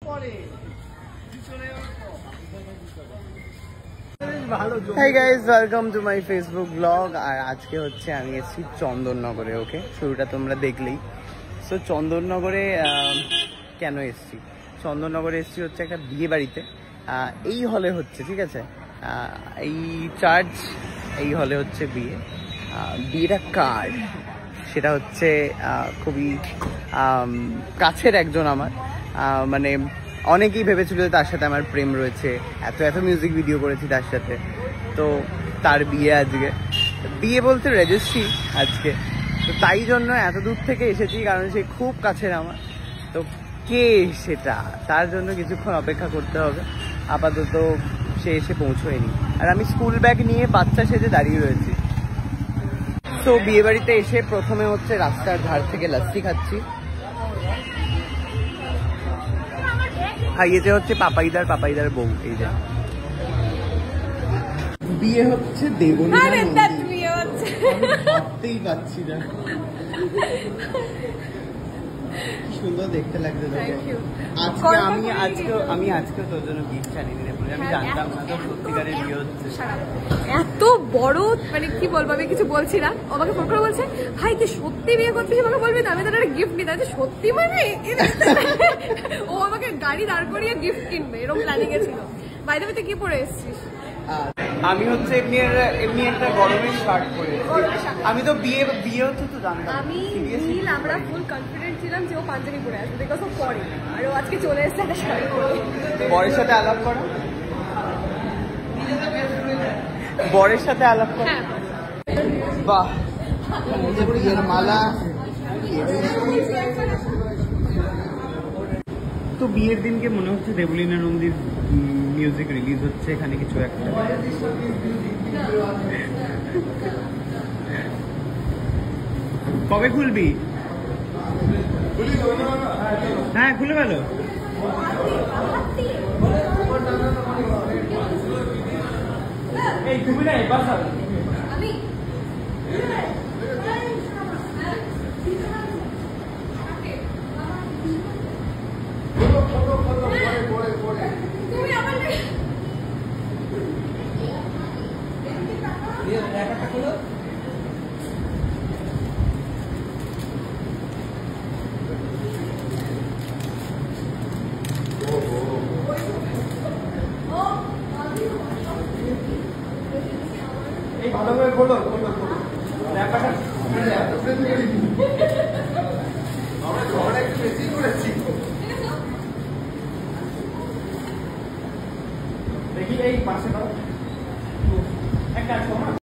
Hey guys, welcome to my Facebook vlog. আর আজকে হচ্ছে আমি এসেছি চন্দননগরে। ওকে, শুরুটা তোমরা দেখলেই। সো চন্দননগরে কেন এসেছি? চন্দননগরে এসেছি হচ্ছে একটা বিয়ে বাড়িতে। এই হলে হচ্ছে, ঠিক আছে, এই চার্চ, এই হলে হচ্ছে বিয়ে। বিয়েটা কার সেটা হচ্ছে খুবই কাছের একজন আমার, মানে অনেকেই ভেবেছিল যে তার সাথে আমার প্রেম রয়েছে, এত এত মিউজিক ভিডিও করেছি তার সাথে। তো তার বিয়ে আজকে, বিয়ে বলতে রেজিস্ট্রি আজকে। তো তাই জন্য এত দূর থেকে এসেছি, কারণ সে খুব কাছের আমার। তো কে সেটা, তার জন্য কিছুক্ষণ অপেক্ষা করতে হবে। আপাতত সে এসে পৌঁছয়নি, আর আমি স্কুল ব্যাগ নিয়ে বাচ্চা সেজে দাঁড়িয়ে রয়েছি। তো বিয়ে বাড়িতে এসে প্রথমে হচ্ছে রাস্তার ধার থেকে লাস্সি খাচ্ছি। খাইয়েছে হচ্ছে পাপাইদার বউ। এই যে বিয়ে হচ্ছে দেবনীরা, ভাবতেই পারছি না কি সুন্দর দেখতে লাগছে তোকে। আমি আজকে তোর জন্য গিফট আনিনি রে, আমি জানতাম না তো সত্যিকারের বিয়ে হচ্ছে। এত বড়, মানে কি বলবো, আমি কিছু বলছি না। আমাকে ফোন করে বলছে, ভাই তুই সত্যি বিয়ে করছিস, আমাকে বলবি না, আমি তোর একটা গিফট নিতে। সত্যি মানে ও আমাকে গাড়ি দাঁড় করিয়ে গিফট কিনবে, এরকম প্ল্যানিং এ ছিল। বাইরে তুই কি পরে এসেছিস? আমি হচ্ছে এমনি একটা গরমের শার্ট পরে। আমি তো বিয়ে হচ্ছে তো জানতাম। আমি নীল, আমরা ফুল কনফিডেন্ট ছিলাম যে ও পাঞ্জাবি পরে আসবে, বিকজ ও পরে, আর ও আজকে চলে এসেছে একটা শাড়ি পরে। বরের সাথে আলাপ করো, বরের সাথে আলাপ করো। বাহ, বিয়ের মালা। তো বিয়ের দিনকে মনে হচ্ছে দেবলীনা নন্দীর মিউজিক রিলিজ হচ্ছে এখানে কিছু একটা। কবে খুলবি? হ্যাঁ, খুলে গেল। এই তুমি না এবার আমি ভালো করে বলো। দেখি এই পাশে একটা